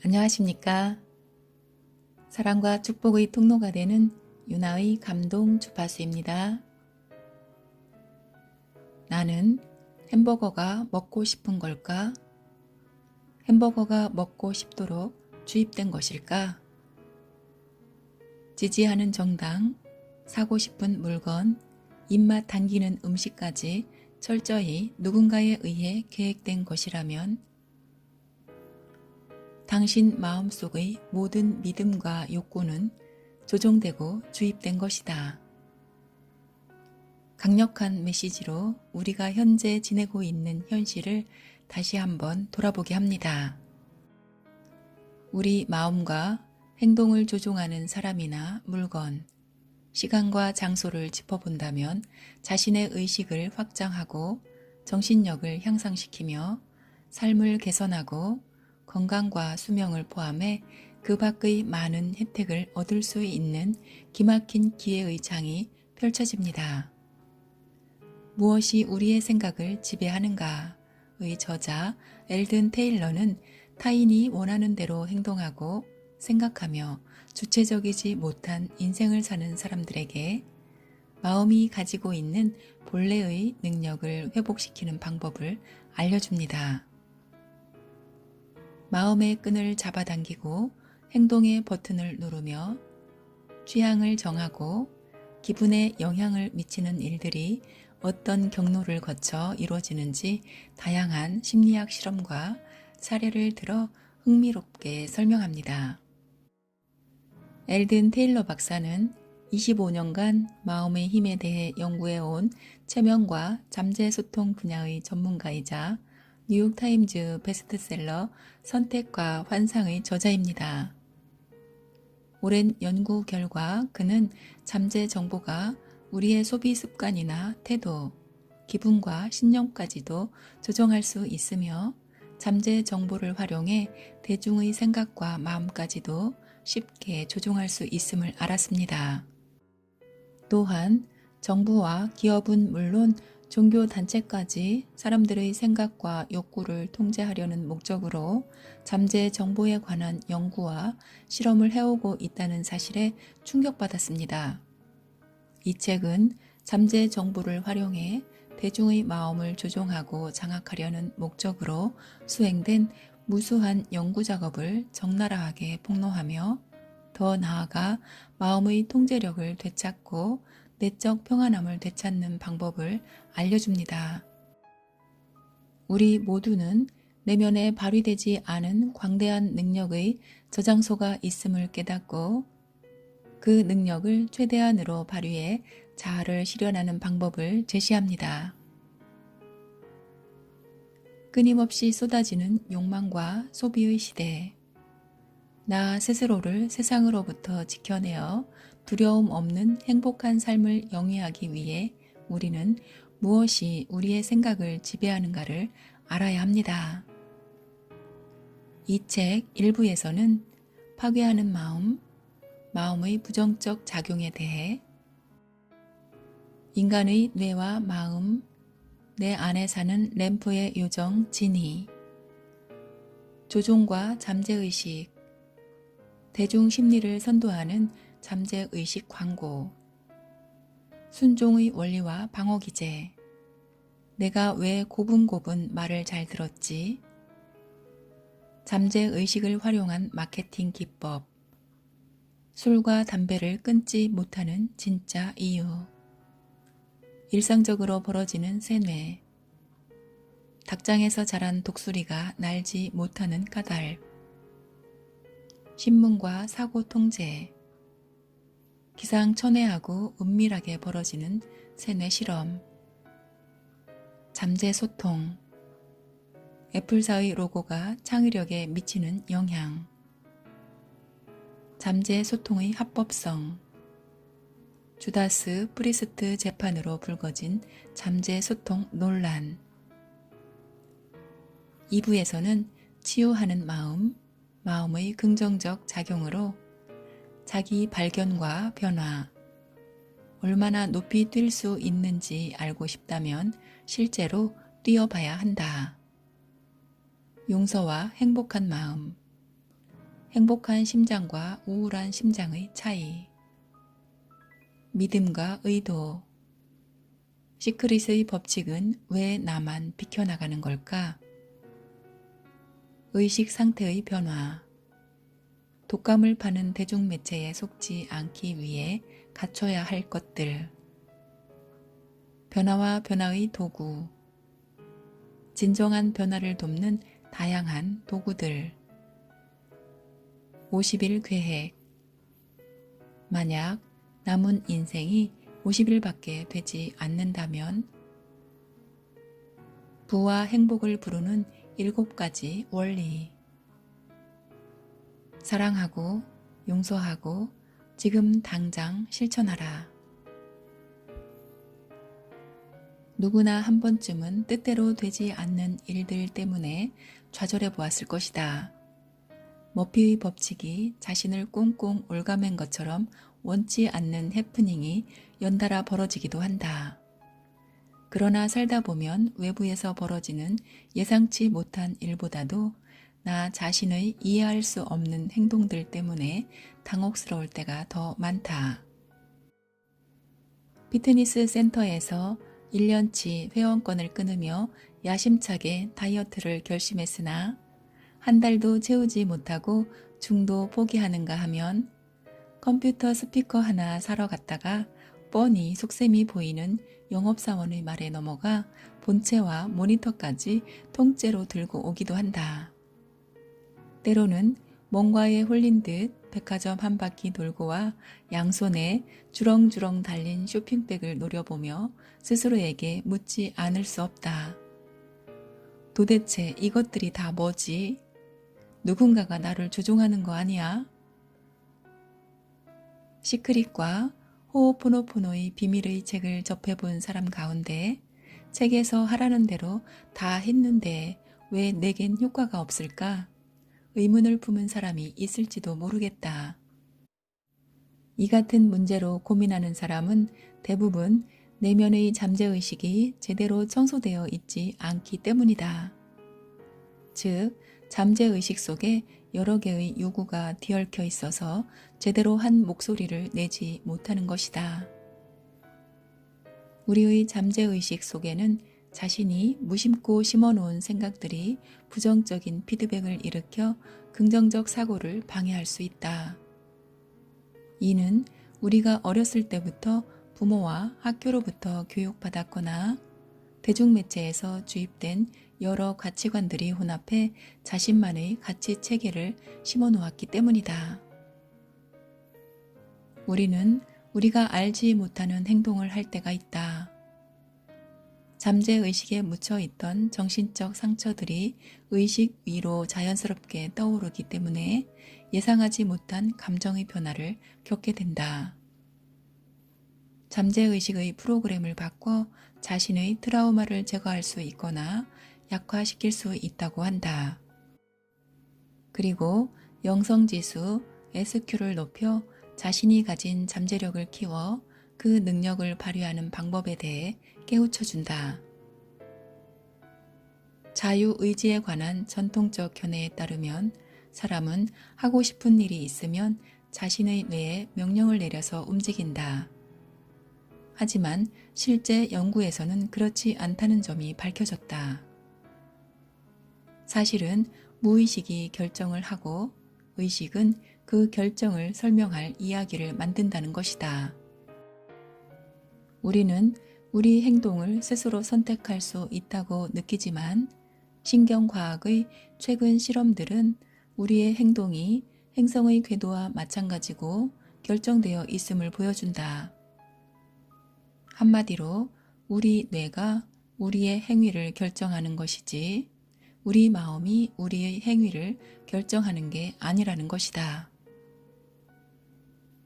안녕하십니까. 사랑과 축복의 통로가 되는 유나의 감동 주파수입니다. 나는 햄버거가 먹고 싶은 걸까? 햄버거가 먹고 싶도록 주입된 것일까? 지지하는 정당, 사고 싶은 물건, 입맛 당기는 음식까지 철저히 누군가에 의해 계획된 것이라면 당신 마음속의 모든 믿음과 욕구는 조종되고 주입된 것이다. 강력한 메시지로 우리가 현재 지내고 있는 현실을 다시 한번 돌아보게 합니다. 우리 마음과 행동을 조종하는 사람이나 물건, 시간과 장소를 짚어본다면 자신의 의식을 확장하고 정신력을 향상시키며 삶을 개선하고 건강과 수명을 포함해 그 밖의 많은 혜택을 얻을 수 있는 기막힌 기회의 장이 펼쳐집니다. 무엇이 우리의 생각을 지배하는가의 저자 엘든 테일러는 타인이 원하는 대로 행동하고 생각하며 주체적이지 못한 인생을 사는 사람들에게 마음이 가지고 있는 본래의 능력을 회복시키는 방법을 알려줍니다. 마음의 끈을 잡아당기고 행동의 버튼을 누르며 취향을 정하고 기분에 영향을 미치는 일들이 어떤 경로를 거쳐 이루어지는지 다양한 심리학 실험과 사례를 들어 흥미롭게 설명합니다. 엘든 테일러 박사는 25년간 마음의 힘에 대해 연구해온 체면과 잠재 소통 분야의 전문가이자 뉴욕타임즈 베스트셀러 선택과 환상의 저자입니다. 오랜 연구 결과 그는 잠재 정보가 우리의 소비 습관이나 태도, 기분과 신념까지도 조정할 수 있으며 잠재 정보를 활용해 대중의 생각과 마음까지도 쉽게 조종할 수 있음을 알았습니다. 또한 정부와 기업은 물론 종교 단체까지 사람들의 생각과 욕구를 통제하려는 목적으로 잠재 정보에 관한 연구와 실험을 해오고 있다는 사실에 충격받았습니다. 이 책은 잠재 정보를 활용해 대중의 마음을 조종하고 장악하려는 목적으로 수행된 무수한 연구 작업을 적나라하게 폭로하며 더 나아가 마음의 통제력을 되찾고 내적 평안함을 되찾는 방법을 알려줍니다. 우리 모두는 내면에 발휘되지 않은 광대한 능력의 저장소가 있음을 깨닫고 그 능력을 최대한으로 발휘해 자아를 실현하는 방법을 제시합니다. 끊임없이 쏟아지는 욕망과 소비의 시대, 나 스스로를 세상으로부터 지켜내어 두려움 없는 행복한 삶을 영위하기 위해 우리는 무엇이 우리의 생각을 지배하는가를 알아야 합니다. 이 책 1부에서는 파괴하는 마음, 마음의 부정적 작용에 대해 인간의 뇌와 마음, 내 안에 사는 램프의 요정 진이, 조종과 잠재의식, 대중심리를 선도하는 잠재의식 광고, 순종의 원리와 방어기제, 내가 왜 고분고분 말을 잘 들었지, 잠재의식을 활용한 마케팅 기법, 술과 담배를 끊지 못하는 진짜 이유, 일상적으로 벌어지는 세뇌, 닭장에서 자란 독수리가 날지 못하는 까닭, 신문과 사고 통제, 기상천외하고 은밀하게 벌어지는 세뇌 실험, 잠재 소통, 애플사의 로고가 창의력에 미치는 영향, 잠재 소통의 합법성, 주다스 프리스트 재판으로 불거진 잠재 소통 논란. 2부에서는 치유하는 마음, 마음의 긍정적 작용으로 자기 발견과 변화, 얼마나 높이 뛸 수 있는지 알고 싶다면 실제로 뛰어봐야 한다. 용서와 행복한 마음, 행복한 심장과 우울한 심장의 차이. 믿음과 의도. 시크릿의 법칙은 왜 나만 비켜나가는 걸까? 의식 상태의 변화. 독감을 파는 대중매체에 속지 않기 위해 갖춰야 할 것들. 변화와 변화의 도구. 진정한 변화를 돕는 다양한 도구들. 50일 계획. 만약 남은 인생이 50일밖에 되지 않는다면 부와 행복을 부르는 7가지 원리. 사랑하고 용서하고 지금 당장 실천하라. 누구나 한 번쯤은 뜻대로 되지 않는 일들 때문에 좌절해 보았을 것이다. 머피의 법칙이 자신을 꽁꽁 올가맨 것처럼 원치 않는 해프닝이 연달아 벌어지기도 한다. 그러나 살다 보면 외부에서 벌어지는 예상치 못한 일보다도 나 자신의 이해할 수 없는 행동들 때문에 당혹스러울 때가 더 많다. 피트니스 센터에서 1년치 회원권을 끊으며 야심차게 다이어트를 결심했으나 한 달도 채우지 못하고 중도 포기하는가 하면 컴퓨터 스피커 하나 사러 갔다가 뻔히 속셈이 보이는 영업사원의 말에 넘어가 본체와 모니터까지 통째로 들고 오기도 한다. 때로는 뭔가에 홀린 듯 백화점 한 바퀴 돌고 와 양손에 주렁주렁 달린 쇼핑백을 노려보며 스스로에게 묻지 않을 수 없다. 도대체 이것들이 다 뭐지? 누군가가 나를 조종하는 거 아니야? 시크릿과 호오포노포노의 비밀의 책을 접해본 사람 가운데 책에서 하라는 대로 다 했는데 왜 내겐 효과가 없을까? 의문을 품은 사람이 있을지도 모르겠다. 이 같은 문제로 고민하는 사람은 대부분 내면의 잠재의식이 제대로 청소되어 있지 않기 때문이다. 즉, 잠재의식 속에 여러 개의 요구가 뒤얽혀 있어서 제대로 한 목소리를 내지 못하는 것이다. 우리의 잠재의식 속에는 자신이 무심코 심어놓은 생각들이 부정적인 피드백을 일으켜 긍정적 사고를 방해할 수 있다. 이는 우리가 어렸을 때부터 부모와 학교로부터 교육받았거나 대중매체에서 주입된 여러 가치관들이 혼합해 자신만의 가치 체계를 심어놓았기 때문이다. 우리는 우리가 알지 못하는 행동을 할 때가 있다. 잠재의식에 묻혀 있던 정신적 상처들이 의식 위로 자연스럽게 떠오르기 때문에 예상하지 못한 감정의 변화를 겪게 된다. 잠재의식의 프로그램을 바꿔 자신의 트라우마를 제거할 수 있거나 약화시킬 수 있다고 한다. 그리고 영성지수 SQ를 높여 자신이 가진 잠재력을 키워 그 능력을 발휘하는 방법에 대해 깨우쳐준다. 자유의지에 관한 전통적 견해에 따르면 사람은 하고 싶은 일이 있으면 자신의 뇌에 명령을 내려서 움직인다. 하지만 실제 연구에서는 그렇지 않다는 점이 밝혀졌다. 사실은 무의식이 결정을 하고 의식은 그 결정을 설명할 이야기를 만든다는 것이다. 우리는 우리 행동을 스스로 선택할 수 있다고 느끼지만 신경과학의 최근 실험들은 우리의 행동이 행성의 궤도와 마찬가지고 결정되어 있음을 보여준다. 한마디로 우리 뇌가 우리의 행위를 결정하는 것이지 우리 마음이 우리의 행위를 결정하는 게 아니라는 것이다.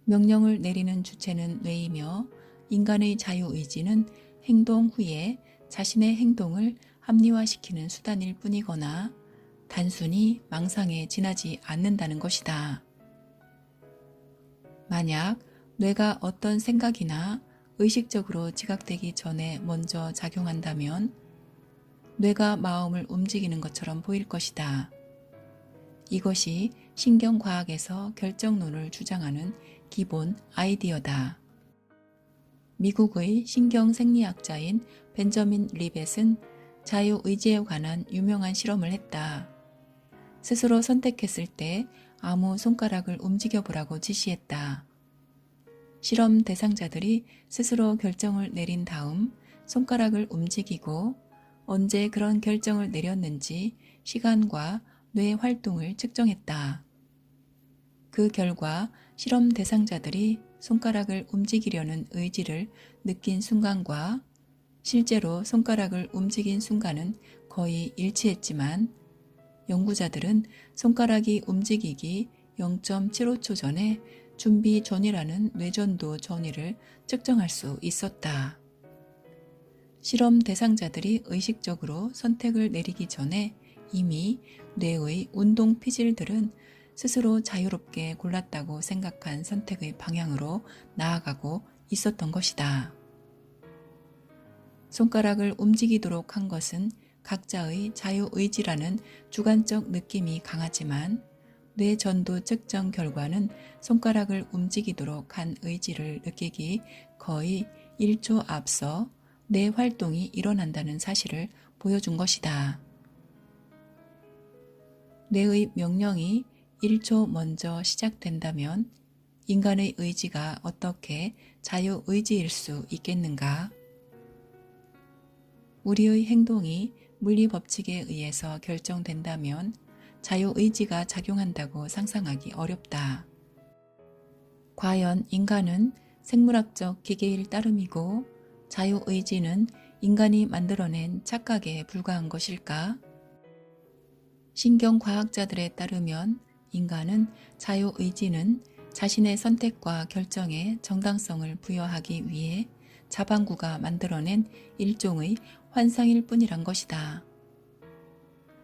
명령을 내리는 주체는 뇌이며 인간의 자유의지는 행동 후에 자신의 행동을 합리화시키는 수단일 뿐이거나 단순히 망상에 지나지 않는다는 것이다. 만약 뇌가 어떤 생각이나 의식적으로 지각되기 전에 먼저 작용한다면 뇌가 마음을 움직이는 것처럼 보일 것이다. 이것이 신경과학에서 결정론을 주장하는 기본 아이디어다. 미국의 신경생리학자인 벤저민 리벳은 자유의지에 관한 유명한 실험을 했다. 스스로 선택했을 때 아무 손가락을 움직여 보라고 지시했다. 실험 대상자들이 스스로 결정을 내린 다음 손가락을 움직이고 언제 그런 결정을 내렸는지 시간과 뇌 활동을 측정했다. 그 결과 실험 대상자들이 손가락을 움직이려는 의지를 느낀 순간과 실제로 손가락을 움직인 순간은 거의 일치했지만 연구자들은 손가락이 움직이기 0.75초 전에 준비 전이라는 뇌전도 전이를 측정할 수 있었다. 실험 대상자들이 의식적으로 선택을 내리기 전에 이미 뇌의 운동 피질들은 스스로 자유롭게 골랐다고 생각한 선택의 방향으로 나아가고 있었던 것이다. 손가락을 움직이도록 한 것은 각자의 자유의지라는 주관적 느낌이 강하지만 뇌전도 측정 결과는 손가락을 움직이도록 한 의지를 느끼기 거의 1초 앞서 뇌 활동이 일어난다는 사실을 보여준 것이다. 뇌의 명령이 1초 먼저 시작된다면 인간의 의지가 어떻게 자유의지일 수 있겠는가? 우리의 행동이 물리법칙에 의해서 결정된다면 자유의지가 작용한다고 상상하기 어렵다. 과연 인간은 생물학적 기계일 따름이고 자유의지는 인간이 만들어낸 착각에 불과한 것일까? 신경과학자들에 따르면 인간은 자유의지는 자신의 선택과 결정에 정당성을 부여하기 위해 자방구가 만들어낸 일종의 환상일 뿐이란 것이다.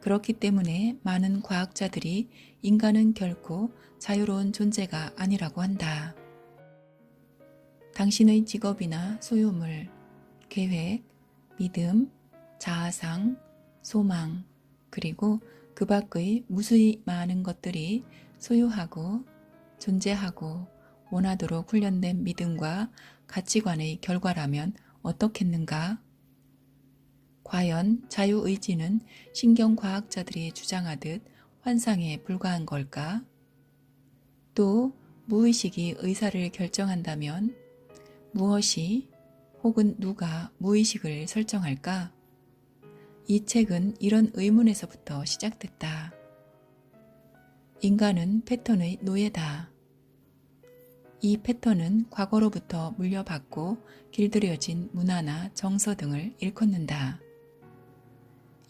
그렇기 때문에 많은 과학자들이 인간은 결코 자유로운 존재가 아니라고 한다. 당신의 직업이나 소유물, 계획, 믿음, 자아상, 소망, 그리고 그 밖의 무수히 많은 것들이 소유하고 존재하고 원하도록 훈련된 믿음과 가치관의 결과라면 어떻겠는가? 과연 자유의지는 신경과학자들이 주장하듯 환상에 불과한 걸까? 또 무의식이 의사를 결정한다면 무엇이 혹은 누가 무의식을 설정할까? 이 책은 이런 의문에서부터 시작됐다. 인간은 패턴의 노예다. 이 패턴은 과거로부터 물려받고 길들여진 문화나 정서 등을 일컫는다.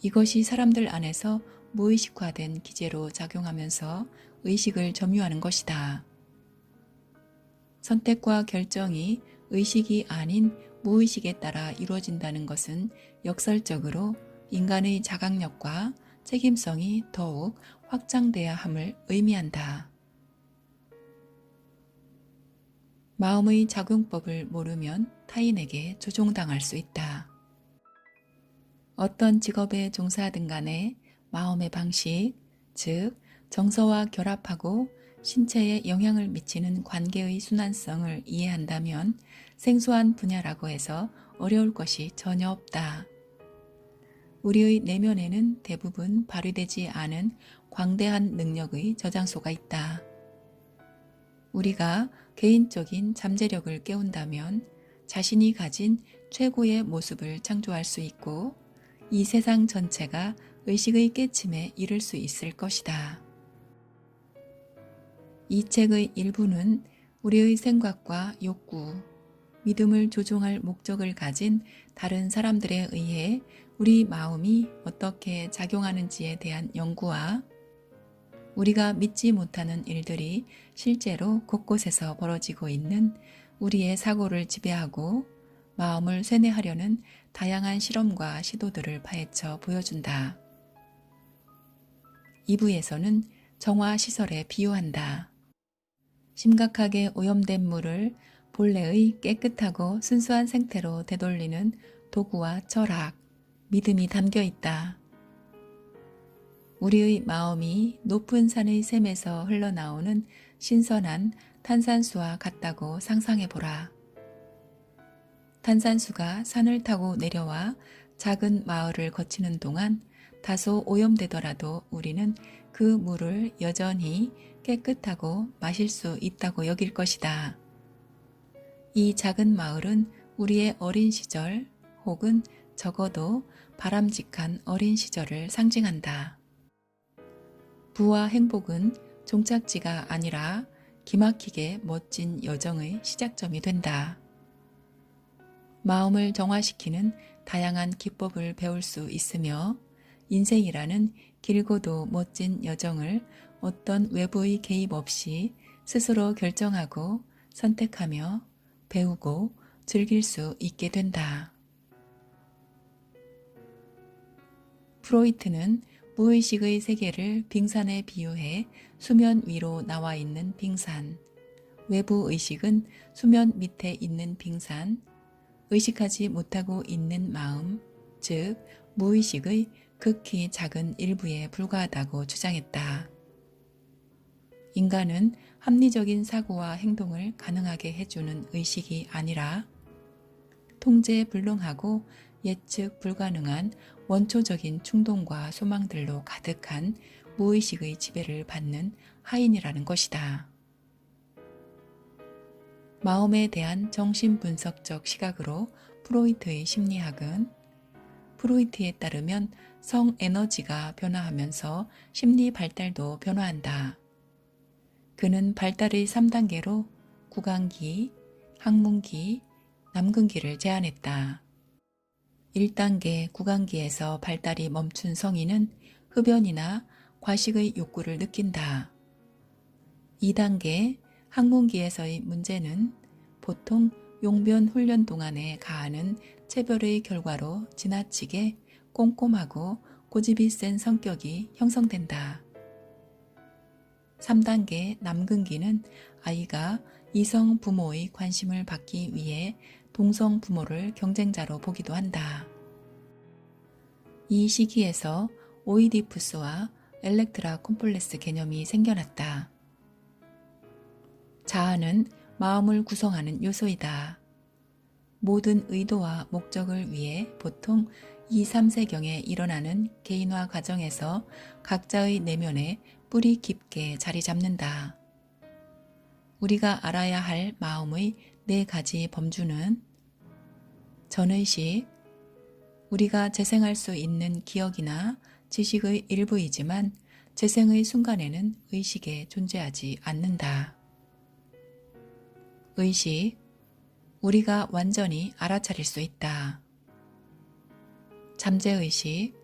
이것이 사람들 안에서 무의식화된 기제로 작용하면서 의식을 점유하는 것이다. 선택과 결정이 의식이 아닌 무의식에 따라 이루어진다는 것은 역설적으로 인간의 자각력과 책임성이 더욱 확장돼야 함을 의미한다. 마음의 작용법을 모르면 타인에게 조종당할 수 있다. 어떤 직업에 종사하든 간에 마음의 방식, 즉 정서와 결합하고 신체에 영향을 미치는 관계의 순환성을 이해한다면 생소한 분야라고 해서 어려울 것이 전혀 없다. 우리의 내면에는 대부분 발휘되지 않은 광대한 능력의 저장소가 있다. 우리가 개인적인 잠재력을 깨운다면 자신이 가진 최고의 모습을 창조할 수 있고 이 세상 전체가 의식의 깨침에 이를 수 있을 것이다. 이 책의 일부는 우리의 생각과 욕구, 믿음을 조종할 목적을 가진 다른 사람들에 의해 우리 마음이 어떻게 작용하는지에 대한 연구와 우리가 믿지 못하는 일들이 실제로 곳곳에서 벌어지고 있는 우리의 사고를 지배하고 마음을 쇠뇌하려는 다양한 실험과 시도들을 파헤쳐 보여준다. 2부에서는 정화시설에 비유한다. 심각하게 오염된 물을 본래의 깨끗하고 순수한 생태로 되돌리는 도구와 철학, 믿음이 담겨 있다. 우리의 마음이 높은 산의 샘에서 흘러나오는 신선한 탄산수와 같다고 상상해 보라. 탄산수가 산을 타고 내려와 작은 마을을 거치는 동안 다소 오염되더라도 우리는 그 물을 여전히 깨끗하고 마실 수 있다고 여길 것이다. 이 작은 마을은 우리의 어린 시절 혹은 적어도 바람직한 어린 시절을 상징한다. 부와 행복은 종착지가 아니라 기막히게 멋진 여정의 시작점이 된다. 마음을 정화시키는 다양한 기법을 배울 수 있으며 인생이라는 길고도 멋진 여정을 어떤 외부의 개입 없이 스스로 결정하고 선택하며 배우고 즐길 수 있게 된다. 프로이트는 무의식의 세계를 빙산에 비유해 수면 위로 나와 있는 빙산, 외부 의식은 수면 밑에 있는 빙산, 의식하지 못하고 있는 마음, 즉 무의식의 극히 작은 일부에 불과하다고 주장했다. 인간은 합리적인 사고와 행동을 가능하게 해주는 의식이 아니라 통제 불능하고 예측 불가능한 원초적인 충동과 소망들로 가득한 무의식의 지배를 받는 하인이라는 것이다. 마음에 대한 정신분석적 시각으로 프로이트의 심리학은 프로이트에 따르면 성에너지가 변화하면서 심리 발달도 변화한다. 그는 발달의 3단계로 구강기, 항문기, 남근기를 제안했다. 1단계 구강기에서 발달이 멈춘 성인은 흡연이나 과식의 욕구를 느낀다. 2단계 항문기에서의 문제는 보통 용변 훈련 동안에 가하는 체별의 결과로 지나치게 꼼꼼하고 고집이 센 성격이 형성된다. 3단계 남근기는 아이가 이성 부모의 관심을 받기 위해 동성 부모를 경쟁자로 보기도 한다. 이 시기에서 오이디푸스와 엘렉트라 콤플렉스 개념이 생겨났다. 자아는 마음을 구성하는 요소이다. 모든 의도와 목적을 위해 보통 2, 3세경에 일어나는 개인화 과정에서 각자의 내면에 뿌리 깊게 자리 잡는다. 우리가 알아야 할 마음의 4가지 범주는 전의식, 우리가 재생할 수 있는 기억이나 지식의 일부이지만 재생의 순간에는 의식에 존재하지 않는다. 의식, 우리가 완전히 알아차릴 수 있다. 잠재의식,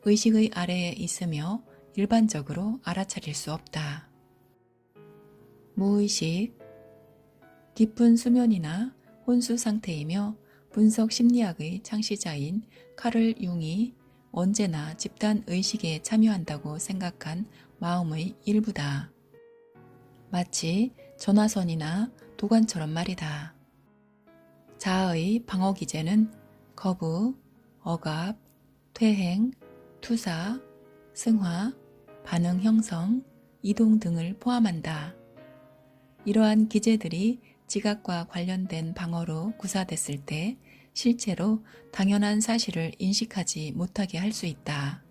의식의 아래에 있으며 일반적으로 알아차릴 수 없다. 무의식, 깊은 수면이나 혼수 상태이며 분석 심리학의 창시자인 카를 융이 언제나 집단 의식에 참여한다고 생각한 마음의 일부다. 마치 전화선이나 도관처럼 말이다. 자아의 방어 기제는 거부, 억압, 퇴행, 투사, 승화, 반응 형성, 이동 등을 포함한다. 이러한 기제들이 지각과 관련된 방어로 구사됐을 때 실제로 당연한 사실을 인식하지 못하게 할 수 있다.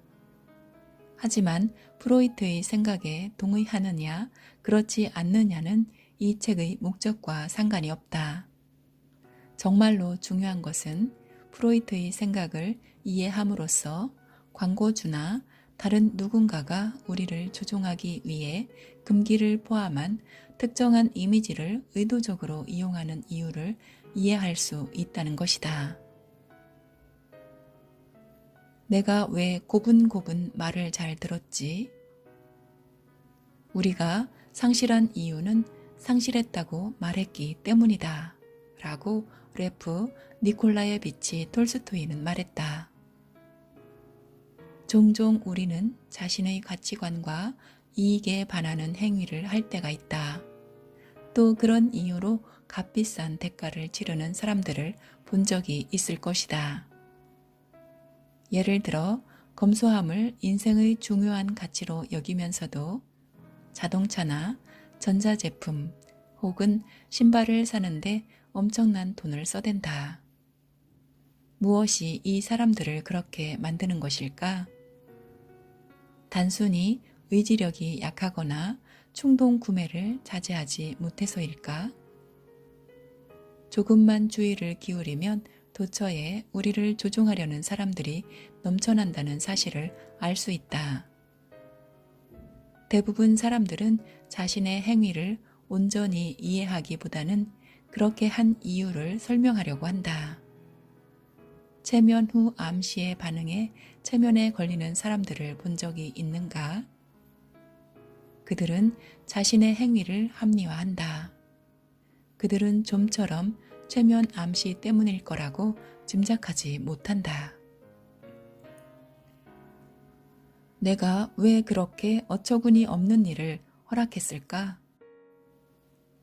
하지만 프로이트의 생각에 동의하느냐, 그렇지 않느냐는 이 책의 목적과 상관이 없다. 정말로 중요한 것은 프로이트의 생각을 이해함으로써 광고주나 다른 누군가가 우리를 조종하기 위해 금기를 포함한 특정한 이미지를 의도적으로 이용하는 이유를 이해할 수 있다는 것이다. 내가 왜 고분고분 말을 잘 들었지? 우리가 상실한 이유는 상실했다고 말했기 때문이다. 라고 레프 니콜라예비치 톨스토이는 말했다. 종종 우리는 자신의 가치관과 이익에 반하는 행위를 할 때가 있다. 또 그런 이유로 값비싼 대가를 치르는 사람들을 본 적이 있을 것이다. 예를 들어 검소함을 인생의 중요한 가치로 여기면서도 자동차나 전자제품 혹은 신발을 사는데 엄청난 돈을 써댄다. 무엇이 이 사람들을 그렇게 만드는 것일까? 단순히 의지력이 약하거나 충동 구매를 자제하지 못해서일까? 조금만 주의를 기울이면 도처에 우리를 조종하려는 사람들이 넘쳐난다는 사실을 알 수 있다. 대부분 사람들은 자신의 행위를 온전히 이해하기보다는 그렇게 한 이유를 설명하려고 한다. 체면 후 암시의 반응에 체면에 걸리는 사람들을 본 적이 있는가? 그들은 자신의 행위를 합리화한다. 그들은 좀처럼 최면 암시 때문일 거라고 짐작하지 못한다. 내가 왜 그렇게 어처구니 없는 일을 허락했을까?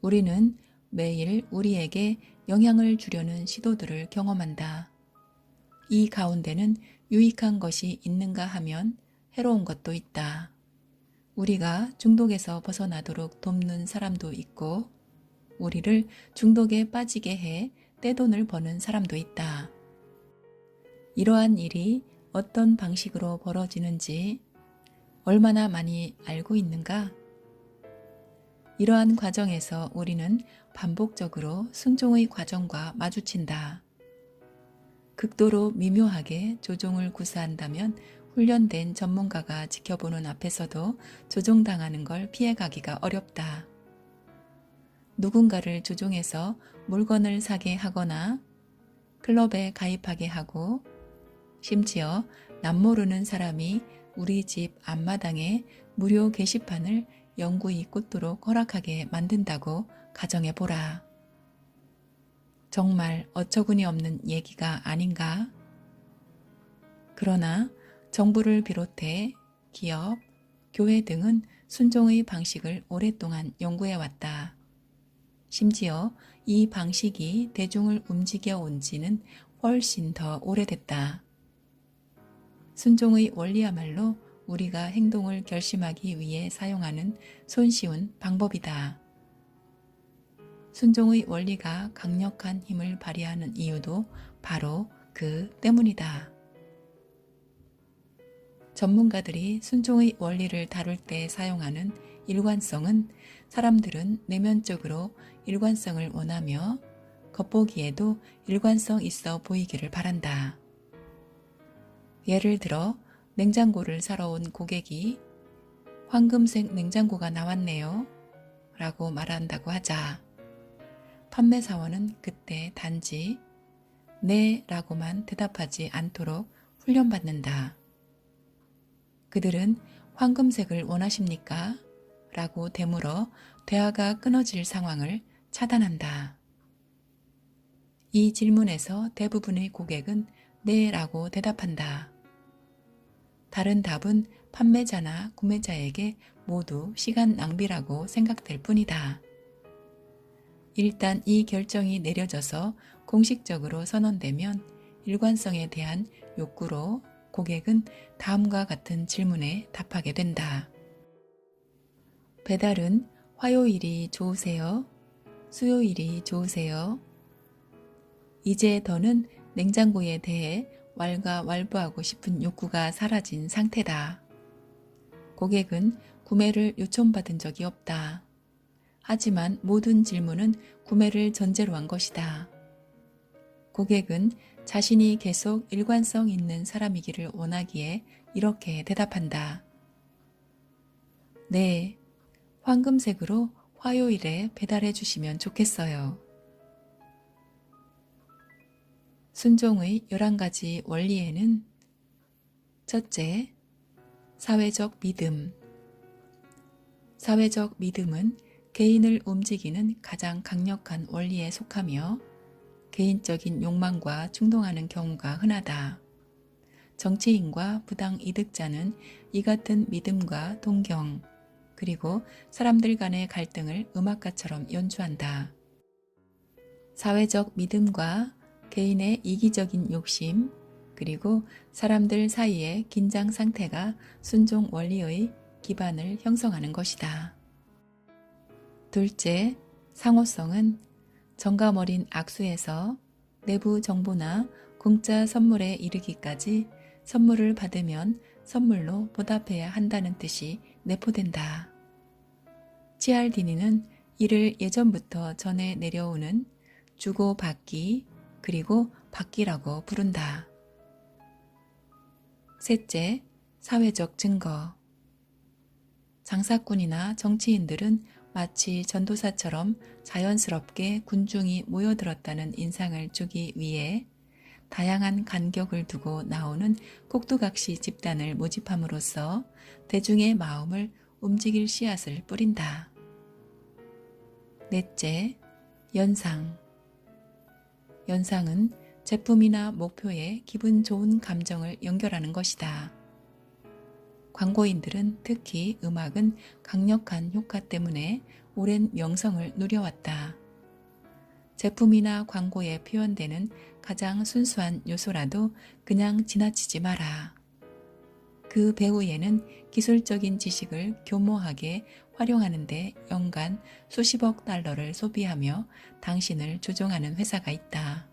우리는 매일 우리에게 영향을 주려는 시도들을 경험한다. 이 가운데는 유익한 것이 있는가 하면 해로운 것도 있다. 우리가 중독에서 벗어나도록 돕는 사람도 있고, 우리를 중독에 빠지게 해 떼돈을 버는 사람도 있다. 이러한 일이 어떤 방식으로 벌어지는지 얼마나 많이 알고 있는가? 이러한 과정에서 우리는 반복적으로 순종의 과정과 마주친다. 극도로 미묘하게 조종을 구사한다면 훈련된 전문가가 지켜보는 앞에서도 조종당하는 걸 피해가기가 어렵다. 누군가를 조종해서 물건을 사게 하거나 클럽에 가입하게 하고, 심지어 남모르는 사람이 우리 집 앞마당에 무료 게시판을 영구히 꽂도록 허락하게 만든다고 가정해보라. 정말 어처구니 없는 얘기가 아닌가? 그러나 정부를 비롯해 기업, 교회 등은 순종의 방식을 오랫동안 연구해왔다. 심지어 이 방식이 대중을 움직여 온 지는 훨씬 더 오래됐다. 순종의 원리야말로 우리가 행동을 결심하기 위해 사용하는 손쉬운 방법이다. 순종의 원리가 강력한 힘을 발휘하는 이유도 바로 그 때문이다. 전문가들이 순종의 원리를 다룰 때 사용하는 일관성은 사람들은 내면적으로 일관성을 원하며 겉보기에도 일관성 있어 보이기를 바란다. 예를 들어 냉장고를 사러 온 고객이 황금색 냉장고가 나왔네요 라고 말한다고 하자. 판매사원은 그때 단지 네 라고만 대답하지 않도록 훈련받는다. 그들은 황금색을 원하십니까? 라고 되물어 대화가 끊어질 상황을 차단한다. 이 질문에서 대부분의 고객은 네 라고 대답한다. 다른 답은 판매자나 구매자에게 모두 시간 낭비라고 생각될 뿐이다. 일단 이 결정이 내려져서 공식적으로 선언되면 일관성에 대한 욕구로 고객은 다음과 같은 질문에 답하게 된다. 배달은 화요일이 좋으세요? 수요일이 좋으세요? 이제 더는 냉장고에 대해 왈가왈부하고 싶은 욕구가 사라진 상태다. 고객은 구매를 요청받은 적이 없다. 하지만 모든 질문은 구매를 전제로 한 것이다. 고객은 자신이 계속 일관성 있는 사람이기를 원하기에 이렇게 대답한다. 네, 황금색으로 화요일에 배달해 주시면 좋겠어요. 순종의 11가지 원리에는 첫째, 사회적 믿음. 사회적 믿음은 개인을 움직이는 가장 강력한 원리에 속하며 개인적인 욕망과 충동하는 경우가 흔하다. 정치인과 부당 이득자는 이 같은 믿음과 동경, 그리고 사람들 간의 갈등을 음악가처럼 연주한다. 사회적 믿음과 개인의 이기적인 욕심, 그리고 사람들 사이의 긴장 상태가 순종 원리의 기반을 형성하는 것이다. 둘째, 상호성은 정감 어린 악수에서 내부 정보나 공짜 선물에 이르기까지 선물을 받으면 선물로 보답해야 한다는 뜻이 내포된다. 치알디니는 이를 예전부터 전해 내려오는 주고받기 그리고 받기라고 부른다. 셋째, 사회적 증거. 장사꾼이나 정치인들은 마치 전도사처럼 자연스럽게 군중이 모여들었다는 인상을 주기 위해 다양한 간격을 두고 나오는 꼭두각시 집단을 모집함으로써 대중의 마음을 움직일 씨앗을 뿌린다. 넷째, 연상. 연상은 제품이나 목표에 기분 좋은 감정을 연결하는 것이다. 광고인들은 특히 음악은 강력한 효과 때문에 오랜 명성을 누려왔다. 제품이나 광고에 표현되는 가장 순수한 요소라도 그냥 지나치지 마라. 그 배후에는 기술적인 지식을 교모하게 활용하는데 연간 수십억 달러를 소비하며 당신을 조종하는 회사가 있다.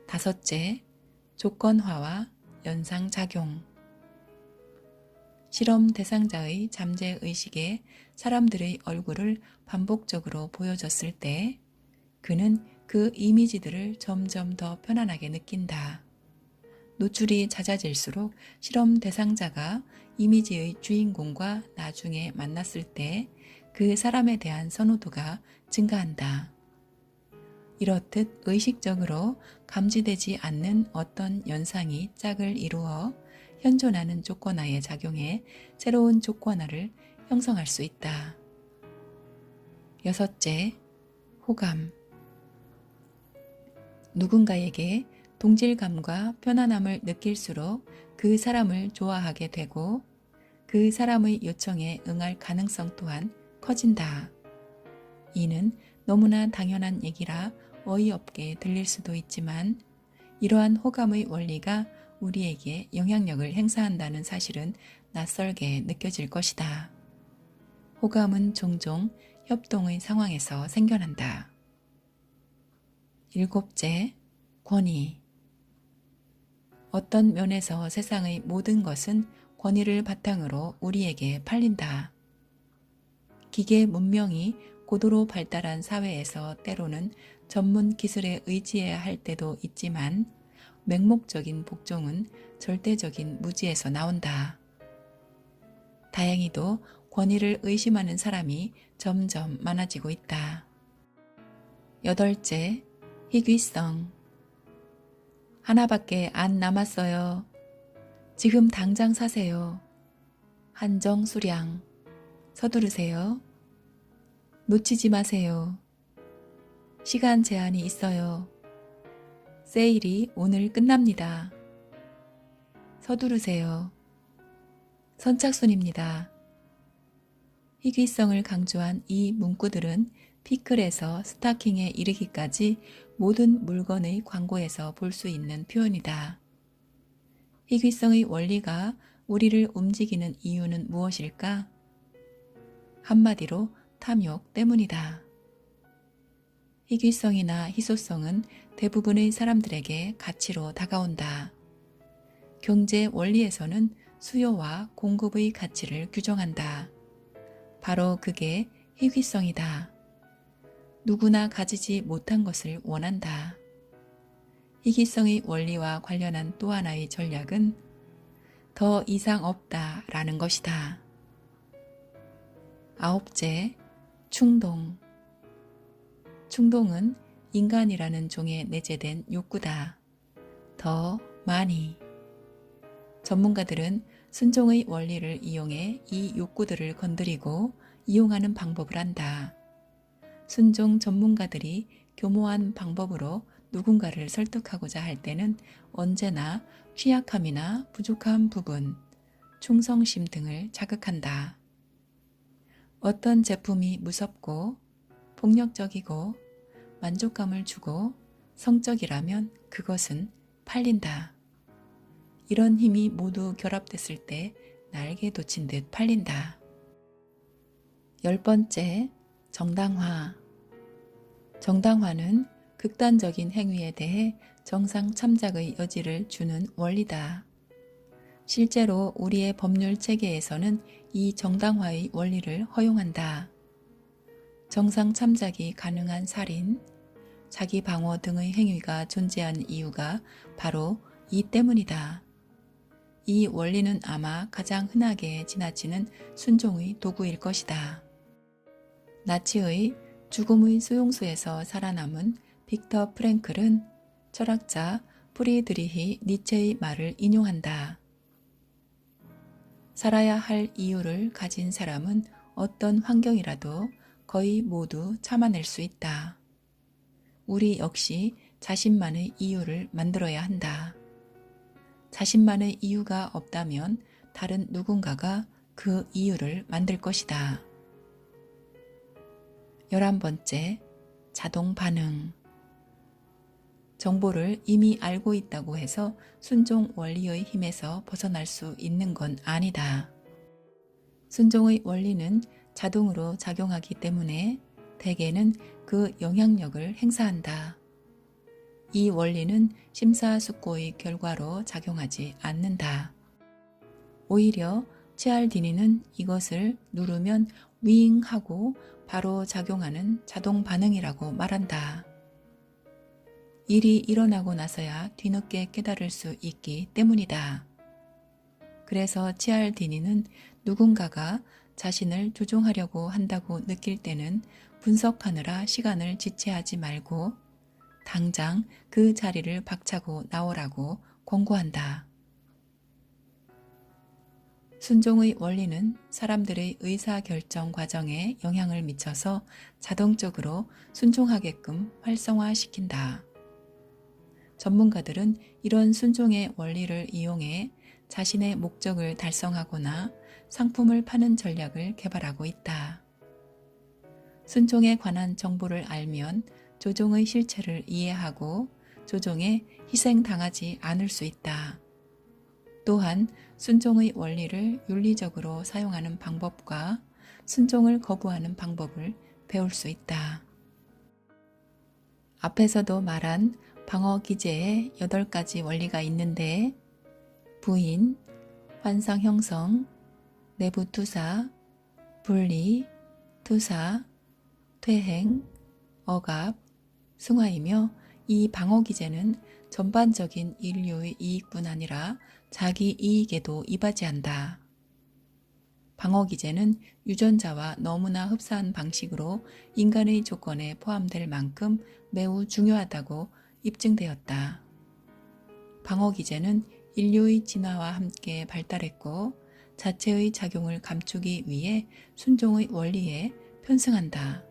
다섯째, 조건화와 연상작용. 실험 대상자의 잠재의식에 사람들의 얼굴을 반복적으로 보여줬을 때 그는 그 이미지들을 점점 더 편안하게 느낀다. 노출이 잦아질수록 실험 대상자가 이미지의 주인공과 나중에 만났을 때 그 사람에 대한 선호도가 증가한다. 이렇듯 의식적으로 감지되지 않는 어떤 연상이 짝을 이루어 현존하는 조건화에 작용해 새로운 조건화를 형성할 수 있다. 여섯째, 호감. 누군가에게 동질감과 편안함을 느낄수록 그 사람을 좋아하게 되고 그 사람의 요청에 응할 가능성 또한 커진다. 이는 너무나 당연한 얘기라 어이없게 들릴 수도 있지만 이러한 호감의 원리가 우리에게 영향력을 행사한다는 사실은 낯설게 느껴질 것이다. 호감은 종종 협동의 상황에서 생겨난다. 일곱째, 권위. 어떤 면에서 세상의 모든 것은 권위를 바탕으로 우리에게 팔린다. 기계 문명이 고도로 발달한 사회에서 때로는 전문 기술에 의지해야 할 때도 있지만 맹목적인 복종은 절대적인 무지에서 나온다. 다행히도 권위를 의심하는 사람이 점점 많아지고 있다. 여덟째, 희귀성. 하나밖에 안 남았어요. 지금 당장 사세요. 한정 수량. 서두르세요. 놓치지 마세요. 시간 제한이 있어요. 세일이 오늘 끝납니다. 서두르세요. 선착순입니다. 희귀성을 강조한 이 문구들은 피클에서 스타킹에 이르기까지 모든 물건의 광고에서 볼 수 있는 표현이다. 희귀성의 원리가 우리를 움직이는 이유는 무엇일까? 한마디로 탐욕 때문이다. 희귀성이나 희소성은 대부분의 사람들에게 가치로 다가온다. 경제 원리에서는 수요와 공급의 가치를 규정한다. 바로 그게 희귀성이다. 누구나 가지지 못한 것을 원한다. 희귀성의 원리와 관련한 또 하나의 전략은 더 이상 없다라는 것이다. 아홉째, 충동. 충동은 인간이라는 종에 내재된 욕구다. 더 많이. 전문가들은 순종의 원리를 이용해 이 욕구들을 건드리고 이용하는 방법을 안다. 순종 전문가들이 교모한 방법으로 누군가를 설득하고자 할 때는 언제나 취약함이나 부족한 부분, 충성심 등을 자극한다. 어떤 제품이 무섭고 폭력적이고 만족감을 주고 성적이라면 그것은 팔린다. 이런 힘이 모두 결합됐을 때 날개 돋친 듯 팔린다. 10번째, 정당화. 정당화는 극단적인 행위에 대해 정상 참작의 여지를 주는 원리다. 실제로 우리의 법률 체계에서는 이 정당화의 원리를 허용한다. 정상 참작이 가능한 살인, 자기 방어 등의 행위가 존재한 이유가 바로 이 때문이다. 이 원리는 아마 가장 흔하게 지나치는 순종의 도구일 것이다. 나치의 죽음의 수용소에서 살아남은 빅터 프랭클은 철학자 프리드리히 니체의 말을 인용한다. 살아야 할 이유를 가진 사람은 어떤 환경이라도 거의 모두 참아낼 수 있다. 우리 역시 자신만의 이유를 만들어야 한다. 자신만의 이유가 없다면 다른 누군가가 그 이유를 만들 것이다. 11번째, 자동 반응. 정보를 이미 알고 있다고 해서 순종 원리의 힘에서 벗어날 수 있는 건 아니다. 순종의 원리는 자동으로 작용하기 때문에 대개는 그 영향력을 행사한다. 이 원리는 심사숙고의 결과로 작용하지 않는다. 오히려 치알디니는 이것을 누르면 윙 하고 바로 작용하는 자동 반응이라고 말한다. 일이 일어나고 나서야 뒤늦게 깨달을 수 있기 때문이다. 그래서 치알디니는 누군가가 자신을 조종하려고 한다고 느낄 때는 분석하느라 시간을 지체하지 말고 당장 그 자리를 박차고 나오라고 권고한다. 순종의 원리는 사람들의 의사결정 과정에 영향을 미쳐서 자동적으로 순종하게끔 활성화시킨다. 전문가들은 이런 순종의 원리를 이용해 자신의 목적을 달성하거나 상품을 파는 전략을 개발하고 있다. 순종에 관한 정보를 알면 조종의 실체를 이해하고 조종에 희생당하지 않을 수 있다. 또한 순종의 원리를 윤리적으로 사용하는 방법과 순종을 거부하는 방법을 배울 수 있다. 앞에서도 말한 방어 기제에 8가지 원리가 있는데 부인, 환상 형성, 내부 투사, 분리, 투사, 퇴행, 억압, 승화이며 이 방어 기제는 전반적인 인류의 이익뿐 아니라 자기 이익에도 이바지한다. 방어 기제는 유전자와 너무나 흡사한 방식으로 인간의 조건에 포함될 만큼 매우 중요하다고 입증되었다. 방어 기제는 인류의 진화와 함께 발달했고 자체의 작용을 감추기 위해 순종의 원리에 편승한다.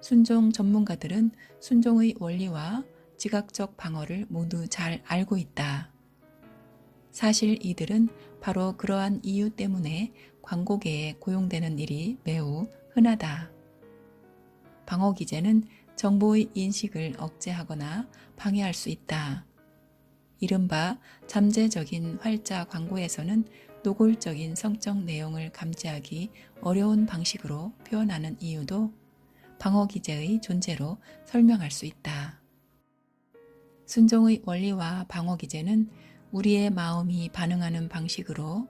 순종 전문가들은 순종의 원리와 지각적 방어를 모두 잘 알고 있다. 사실 이들은 바로 그러한 이유 때문에 광고계에 고용되는 일이 매우 흔하다. 방어 기제는 정보의 인식을 억제하거나 방해할 수 있다. 이른바 잠재적인 활자 광고에서는 노골적인 성적 내용을 감지하기 어려운 방식으로 표현하는 이유도 방어 기제의 존재로 설명할 수 있다. 순종의 원리와 방어 기제는 우리의 마음이 반응하는 방식으로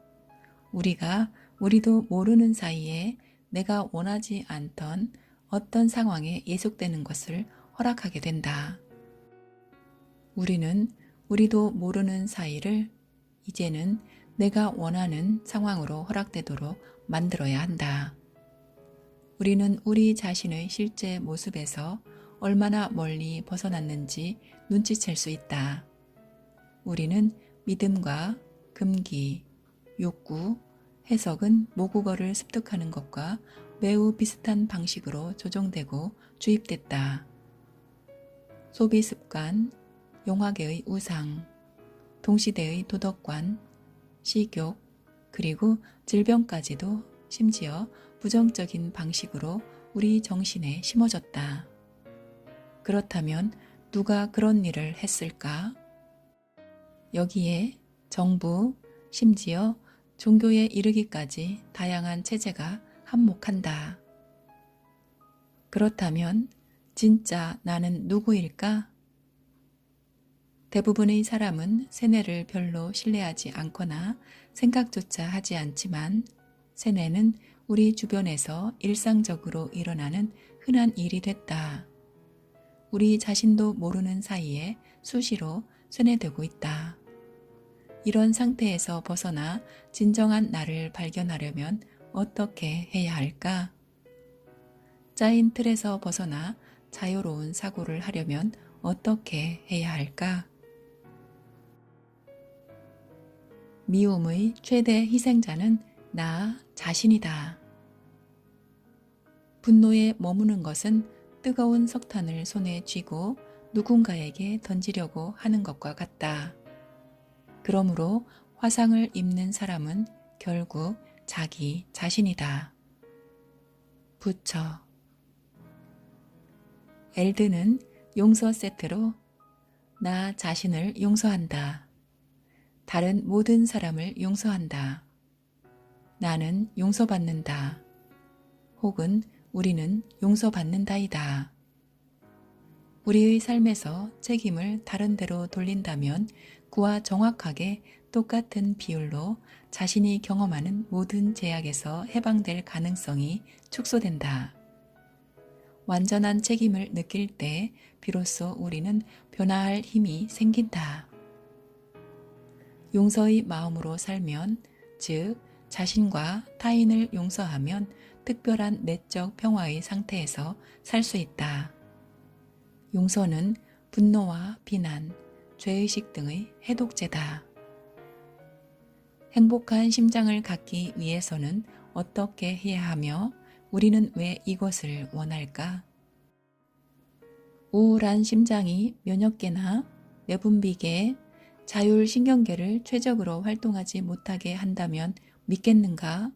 우리가 우리도 모르는 사이에 내가 원하지 않던 어떤 상황에 예속되는 것을 허락하게 된다. 우리는 우리도 모르는 사이를 이제는 내가 원하는 상황으로 허락되도록 만들어야 한다. 우리는 우리 자신의 실제 모습에서 얼마나 멀리 벗어났는지 눈치챌 수 있다. 우리는 믿음과 금기, 욕구, 해석은 모국어를 습득하는 것과 매우 비슷한 방식으로 조종되고 주입됐다. 소비 습관, 용화계의 우상, 동시대의 도덕관, 식욕, 그리고 질병까지도 심지어 부정적인 방식으로 우리 정신에 심어졌다. 그렇다면 누가 그런 일을 했을까? 여기에 정부, 심지어 종교에 이르기까지 다양한 체제가 한몫한다. 그렇다면 진짜 나는 누구일까? 대부분의 사람은 세뇌를 별로 신뢰하지 않거나 생각조차 하지 않지만 세뇌는 우리 주변에서 일상적으로 일어나는 흔한 일이 됐다. 우리 자신도 모르는 사이에 수시로 세뇌되고 있다. 이런 상태에서 벗어나 진정한 나를 발견하려면 어떻게 해야 할까? 짜인 틀에서 벗어나 자유로운 사고를 하려면 어떻게 해야 할까? 미움의 최대 희생자는 나 자신이다. 분노에 머무는 것은 뜨거운 석탄을 손에 쥐고 누군가에게 던지려고 하는 것과 같다. 그러므로 화상을 입는 사람은 결국 자기 자신이다. 부처. 엘드는 용서 세트로 나 자신을 용서한다. 다른 모든 사람을 용서한다. 나는 용서받는다. 혹은 우리는 용서받는다이다. 우리의 삶에서 책임을 다른 데로 돌린다면 그와 정확하게 똑같은 비율로 자신이 경험하는 모든 제약에서 해방될 가능성이 축소된다. 완전한 책임을 느낄 때 비로소 우리는 변화할 힘이 생긴다. 용서의 마음으로 살면, 즉 자신과 타인을 용서하면 특별한 내적 평화의 상태에서 살 수 있다. 용서는 분노와 비난, 죄의식 등의 해독제다. 행복한 심장을 갖기 위해서는 어떻게 해야 하며 우리는 왜 이것을 원할까? 우울한 심장이 면역계나 내분비계, 자율신경계를 최적으로 활동하지 못하게 한다면 믿겠는가?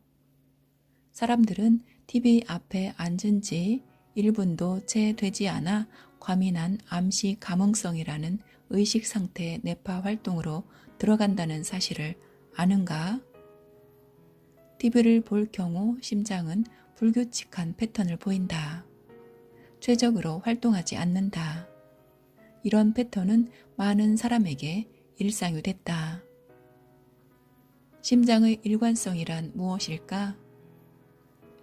사람들은 TV 앞에 앉은 지 1분도 채 되지 않아 과민한 암시 감흥성이라는 의식 상태 뇌파 활동으로 들어간다는 사실을 아는가? TV를 볼 경우 심장은 불규칙한 패턴을 보인다. 최적으로 활동하지 않는다. 이런 패턴은 많은 사람에게 일상화됐다. 심장의 일관성이란 무엇일까?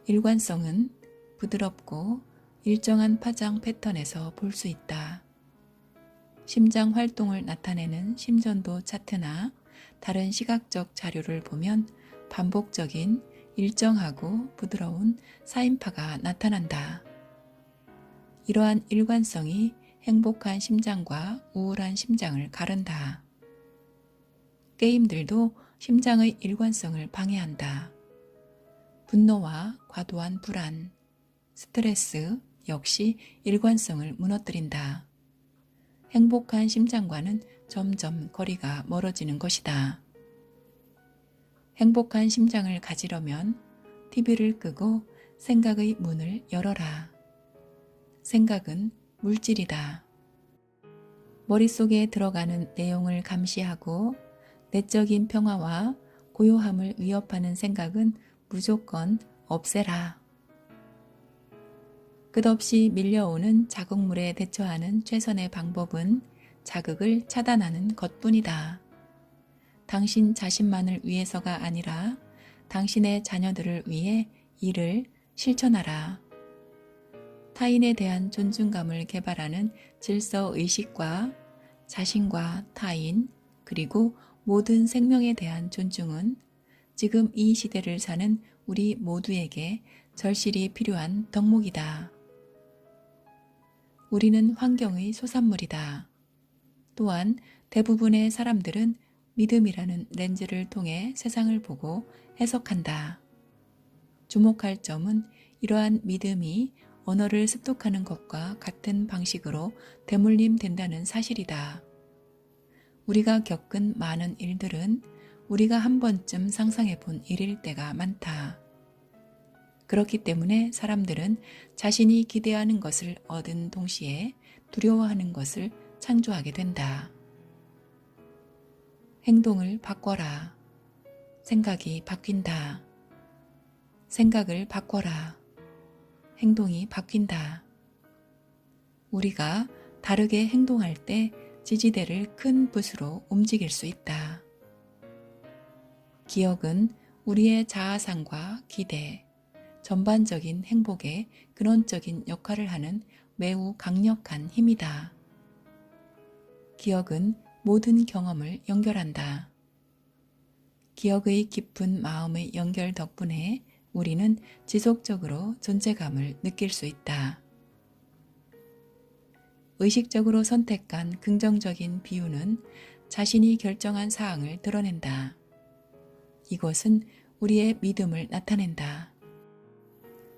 일관성은 부드럽고 일정한 파장 패턴에서 볼 수 있다. 심장 활동을 나타내는 심전도 차트나 다른 시각적 자료를 보면 반복적인 일정하고 부드러운 사인파가 나타난다. 이러한 일관성이 행복한 심장과 우울한 심장을 가른다. 게임들도 심장의 일관성을 방해한다. 분노와 과도한 불안, 스트레스 역시 일관성을 무너뜨린다. 행복한 심장과는 점점 거리가 멀어지는 것이다. 행복한 심장을 가지려면 TV를 끄고 생각의 문을 열어라. 생각은 물질이다. 머릿속에 들어가는 내용을 감시하고 내적인 평화와 고요함을 위협하는 생각은 무조건 없애라. 끝없이 밀려오는 자극물에 대처하는 최선의 방법은 자극을 차단하는 것뿐이다. 당신 자신만을 위해서가 아니라 당신의 자녀들을 위해 이를 실천하라. 타인에 대한 존중감을 개발하는 질서의식과 자신과 타인 그리고 모든 생명에 대한 존중은 지금 이 시대를 사는 우리 모두에게 절실히 필요한 덕목이다. 우리는 환경의 소산물이다. 또한 대부분의 사람들은 믿음이라는 렌즈를 통해 세상을 보고 해석한다. 주목할 점은 이러한 믿음이 언어를 습득하는 것과 같은 방식으로 대물림된다는 사실이다. 우리가 겪은 많은 일들은 우리가 한 번쯤 상상해 본 일일 때가 많다. 그렇기 때문에 사람들은 자신이 기대하는 것을 얻은 동시에 두려워하는 것을 창조하게 된다. 행동을 바꿔라. 생각이 바뀐다. 생각을 바꿔라. 행동이 바뀐다. 우리가 다르게 행동할 때 지지대를 큰 붓으로 움직일 수 있다. 기억은 우리의 자아상과 기대, 전반적인 행복에 근원적인 역할을 하는 매우 강력한 힘이다. 기억은 모든 경험을 연결한다. 기억의 깊은 마음의 연결 덕분에 우리는 지속적으로 존재감을 느낄 수 있다. 의식적으로 선택한 긍정적인 비유는 자신이 결정한 사항을 드러낸다. 이것은 우리의 믿음을 나타낸다.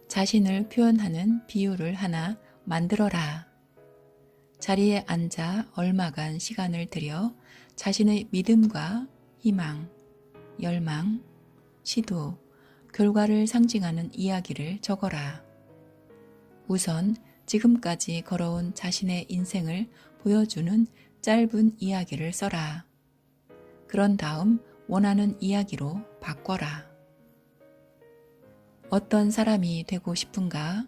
자신을 표현하는 비유를 하나 만들어라. 자리에 앉아 얼마간 시간을 들여 자신의 믿음과 희망, 열망, 시도, 결과를 상징하는 이야기를 적어라. 우선 지금까지 걸어온 자신의 인생을 보여주는 짧은 이야기를 써라. 그런 다음 원하는 이야기로 바꿔라. 어떤 사람이 되고 싶은가?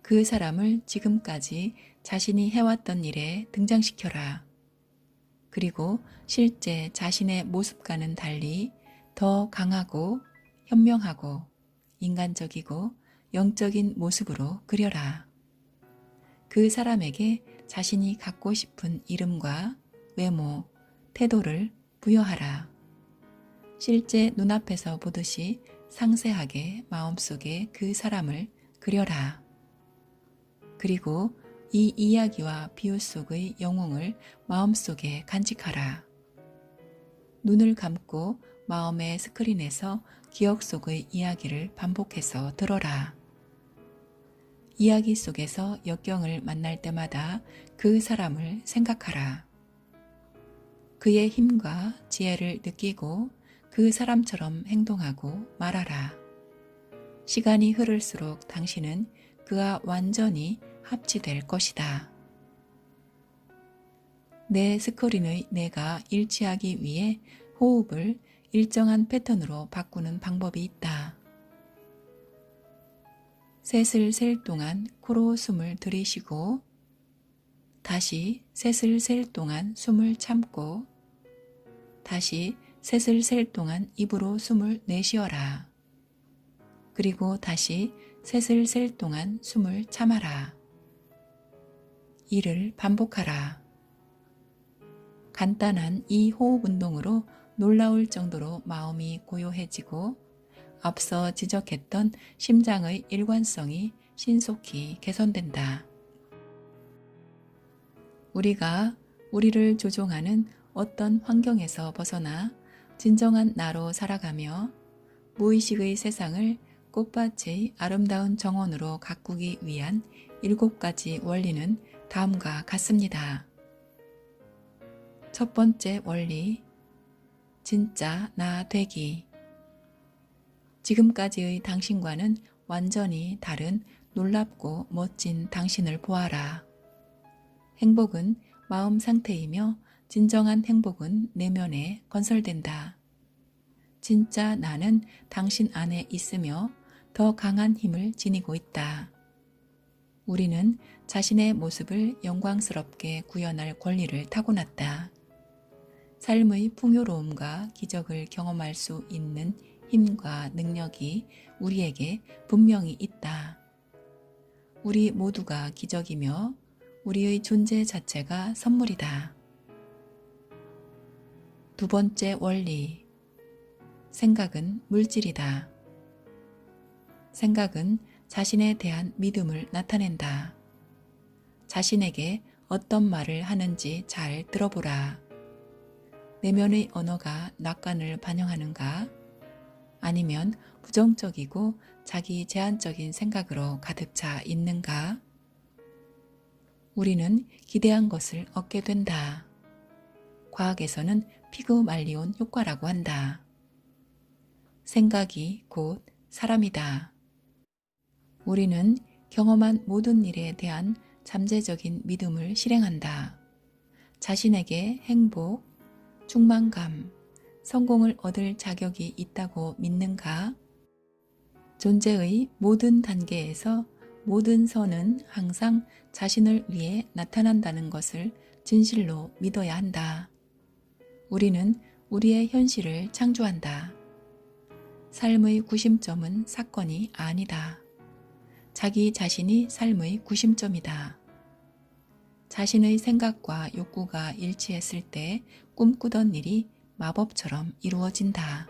그 사람을 지금까지 자신이 해왔던 일에 등장시켜라. 그리고 실제 자신의 모습과는 달리 더 강하고 현명하고 인간적이고 영적인 모습으로 그려라. 그 사람에게 자신이 갖고 싶은 이름과 외모, 태도를 부여하라. 실제 눈앞에서 보듯이 상세하게 마음속에 그 사람을 그려라. 그리고 이 이야기와 비유 속의 영웅을 마음속에 간직하라. 눈을 감고 마음의 스크린에서 기억 속의 이야기를 반복해서 들어라. 이야기 속에서 역경을 만날 때마다 그 사람을 생각하라. 그의 힘과 지혜를 느끼고 그 사람처럼 행동하고 말하라. 시간이 흐를수록 당신은 그와 완전히 합치될 것이다. 내 스크린의 내가 일치하기 위해 호흡을 일정한 패턴으로 바꾸는 방법이 있다. 셋을 셀 동안 코로 숨을 들이쉬고 다시 셋을 셀 동안 숨을 참고 다시 셋을 셀 동안 입으로 숨을 내쉬어라. 그리고 다시 셋을 셀 동안 숨을 참아라. 이를 반복하라. 간단한 이 호흡 운동으로 놀라울 정도로 마음이 고요해지고 앞서 지적했던 심장의 일관성이 신속히 개선된다. 우리가 우리를 조종하는 어떤 환경에서 벗어나 진정한 나로 살아가며 무의식의 세상을 꽃밭의 아름다운 정원으로 가꾸기 위한 7가지 원리는 다음과 같습니다. 첫 번째 원리, 진짜 나 되기. 지금까지의 당신과는 완전히 다른 놀랍고 멋진 당신을 보아라. 행복은 마음 상태이며 진정한 행복은 내면에 건설된다. 진짜 나는 당신 안에 있으며 더 강한 힘을 지니고 있다. 우리는 자신의 모습을 영광스럽게 구현할 권리를 타고났다. 삶의 풍요로움과 기적을 경험할 수 있는 힘과 능력이 우리에게 분명히 있다. 우리 모두가 기적이며 우리의 존재 자체가 선물이다. 두 번째 원리, 생각은 물질이다. 생각은 자신에 대한 믿음을 나타낸다. 자신에게 어떤 말을 하는지 잘 들어보라. 내면의 언어가 낙관을 반영하는가? 아니면 부정적이고 자기 제한적인 생각으로 가득 차 있는가? 우리는 기대한 것을 얻게 된다. 과학에서는 피그말리온 효과라고 한다. 생각이 곧 사람이다. 우리는 경험한 모든 일에 대한 잠재적인 믿음을 실행한다. 자신에게 행복, 충만감, 성공을 얻을 자격이 있다고 믿는가? 존재의 모든 단계에서 모든 선은 항상 자신을 위해 나타난다는 것을 진실로 믿어야 한다. 우리는 우리의 현실을 창조한다. 삶의 구심점은 사건이 아니다. 자기 자신이 삶의 구심점이다. 자신의 생각과 욕구가 일치했을 때 꿈꾸던 일이 마법처럼 이루어진다.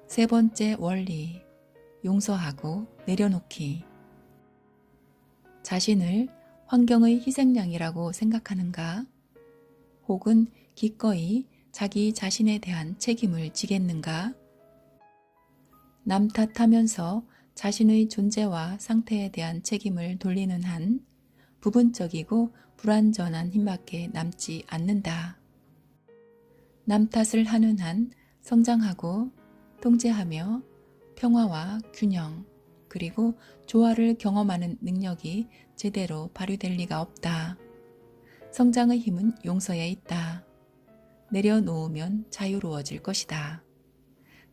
세 번째 원리, 용서하고 내려놓기. 자신을 환경의 희생양이라고 생각하는가? 혹은 기꺼이 자기 자신에 대한 책임을 지겠는가? 남 탓하면서 자신의 존재와 상태에 대한 책임을 돌리는 한 부분적이고 불완전한 힘밖에 남지 않는다. 남 탓을 하는 한 성장하고 통제하며 평화와 균형 그리고 조화를 경험하는 능력이 제대로 발휘될 리가 없다. 성장의 힘은 용서에 있다. 내려놓으면 자유로워질 것이다.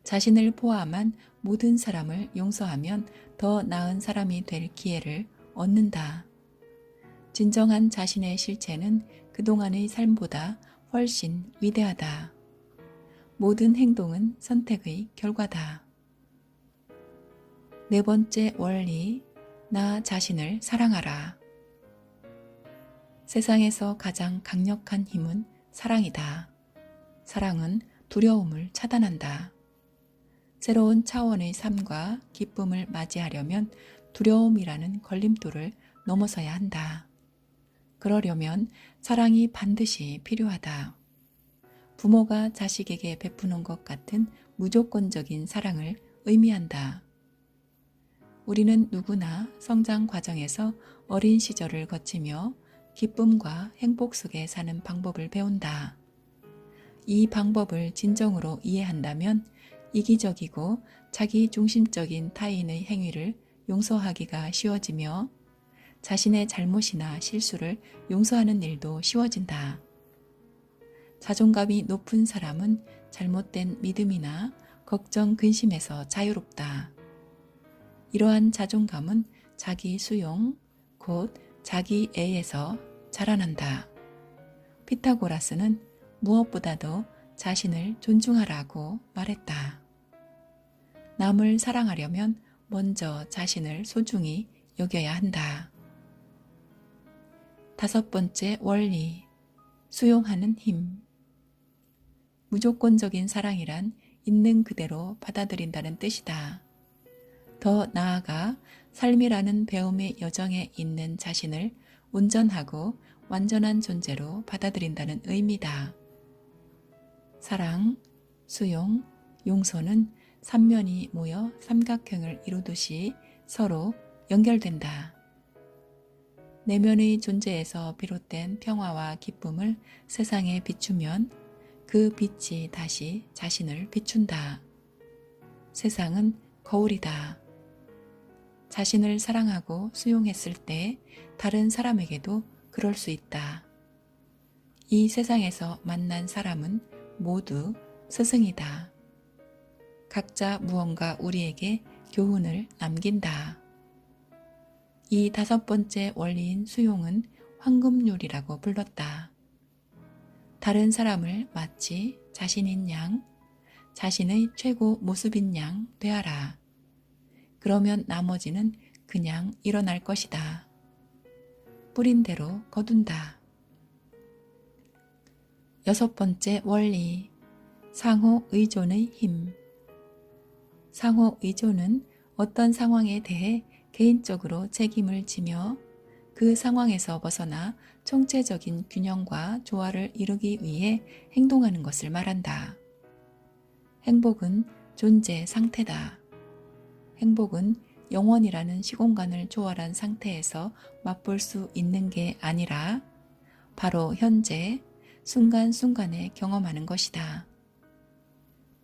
자신을 포함한 모든 사람을 용서하면 더 나은 사람이 될 기회를 얻는다. 진정한 자신의 실체는 그동안의 삶보다 훨씬 위대하다. 모든 행동은 선택의 결과다. 네 번째 원리, 나 자신을 사랑하라. 세상에서 가장 강력한 힘은 사랑이다. 사랑은 두려움을 차단한다. 새로운 차원의 삶과 기쁨을 맞이하려면 두려움이라는 걸림돌을 넘어서야 한다. 그러려면 사랑이 반드시 필요하다. 부모가 자식에게 베푸는 것 같은 무조건적인 사랑을 의미한다. 우리는 누구나 성장 과정에서 어린 시절을 거치며 기쁨과 행복 속에 사는 방법을 배운다. 이 방법을 진정으로 이해한다면 이기적이고 자기중심적인 타인의 행위를 용서하기가 쉬워지며 자신의 잘못이나 실수를 용서하는 일도 쉬워진다. 자존감이 높은 사람은 잘못된 믿음이나 걱정, 근심에서 자유롭다. 이러한 자존감은 자기 수용, 곧 자기애에서 자라난다. 피타고라스는 무엇보다도 자신을 존중하라고 말했다. 남을 사랑하려면 먼저 자신을 소중히 여겨야 한다. 다섯 번째 원리, 수용하는 힘. 무조건적인 사랑이란 있는 그대로 받아들인다는 뜻이다. 더 나아가 삶이라는 배움의 여정에 있는 자신을 온전하고 완전한 존재로 받아들인다는 의미다. 사랑, 수용, 용서는 삼면이 모여 삼각형을 이루듯이 서로 연결된다. 내면의 존재에서 비롯된 평화와 기쁨을 세상에 비추면 그 빛이 다시 자신을 비춘다. 세상은 거울이다. 자신을 사랑하고 수용했을 때 다른 사람에게도 그럴 수 있다. 이 세상에서 만난 사람은 모두 스승이다. 각자 무언가 우리에게 교훈을 남긴다. 이 다섯 번째 원리인 수용은 황금률이라고 불렀다. 다른 사람을 마치 자신인 양, 자신의 최고 모습인 양 되어라. 그러면 나머지는 그냥 일어날 것이다. 뿌린 대로 거둔다. 여섯 번째 원리, 상호 의존의 힘. 상호 의존은 어떤 상황에 대해 개인적으로 책임을 지며 그 상황에서 벗어나 총체적인 균형과 조화를 이루기 위해 행동하는 것을 말한다. 행복은 존재 상태다. 행복은 영원이라는 시공간을 초월한 상태에서 맛볼 수 있는 게 아니라 바로 현재, 순간순간에 경험하는 것이다.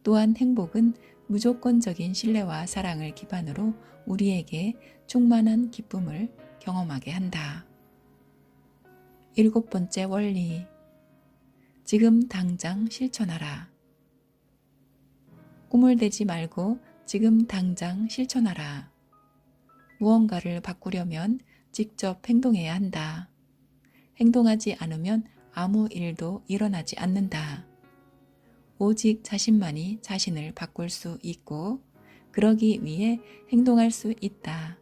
또한 행복은 무조건적인 신뢰와 사랑을 기반으로 우리에게 충만한 기쁨을 경험하게 한다. 일곱 번째 원리, 지금 당장 실천하라. 꿈을 대지 말고 지금 당장 실천하라. 무언가를 바꾸려면 직접 행동해야 한다. 행동하지 않으면 아무 일도 일어나지 않는다. 오직 자신만이 자신을 바꿀 수 있고 그러기 위해 행동할 수 있다.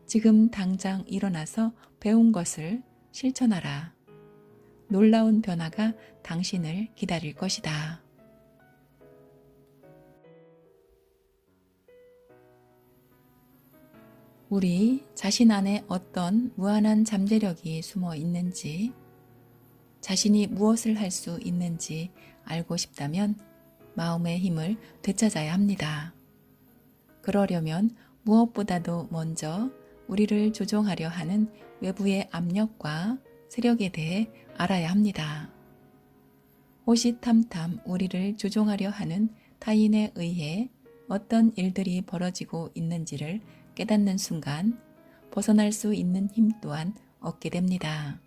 지금 당장 일어나서 배운 것을 실천하라. 놀라운 변화가 당신을 기다릴 것이다. 우리 자신 안에 어떤 무한한 잠재력이 숨어 있는지, 자신이 무엇을 할 수 있는지 알고 싶다면 마음의 힘을 되찾아야 합니다. 그러려면 무엇보다도 먼저 우리를 조종하려 하는 외부의 압력과 세력에 대해 알아야 합니다. 호시탐탐 우리를 조종하려 하는 타인에 의해 어떤 일들이 벌어지고 있는지를 깨닫는 순간 벗어날 수 있는 힘 또한 얻게 됩니다.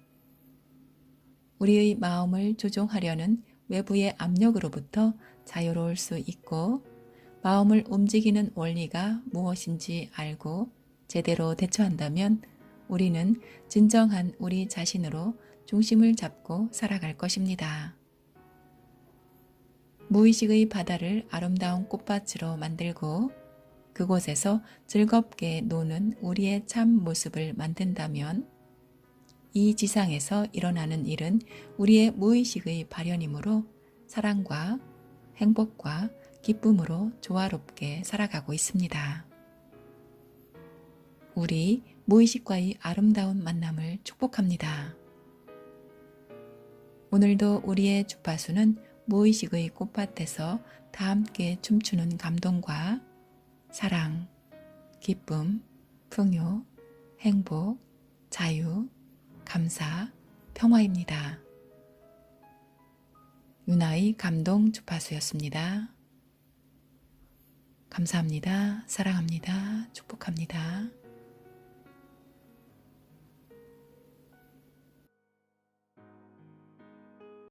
우리의 마음을 조종하려는 외부의 압력으로부터 자유로울 수 있고 마음을 움직이는 원리가 무엇인지 알고 제대로 대처한다면 우리는 진정한 우리 자신으로 중심을 잡고 살아갈 것입니다. 무의식의 바다를 아름다운 꽃밭으로 만들고 그곳에서 즐겁게 노는 우리의 참 모습을 만든다면 이 지상에서 일어나는 일은 우리의 무의식의 발현이므로 사랑과 행복과 기쁨으로 조화롭게 살아가고 있습니다. 우리 무의식과의 아름다운 만남을 축복합니다. 오늘도 우리의 주파수는 무의식의 꽃밭에서 다 함께 춤추는 감동과 사랑, 기쁨, 풍요, 행복, 자유, 감사, 평화입니다. 유나의 감동 주파수였습니다. 감사합니다. 사랑합니다. 축복합니다.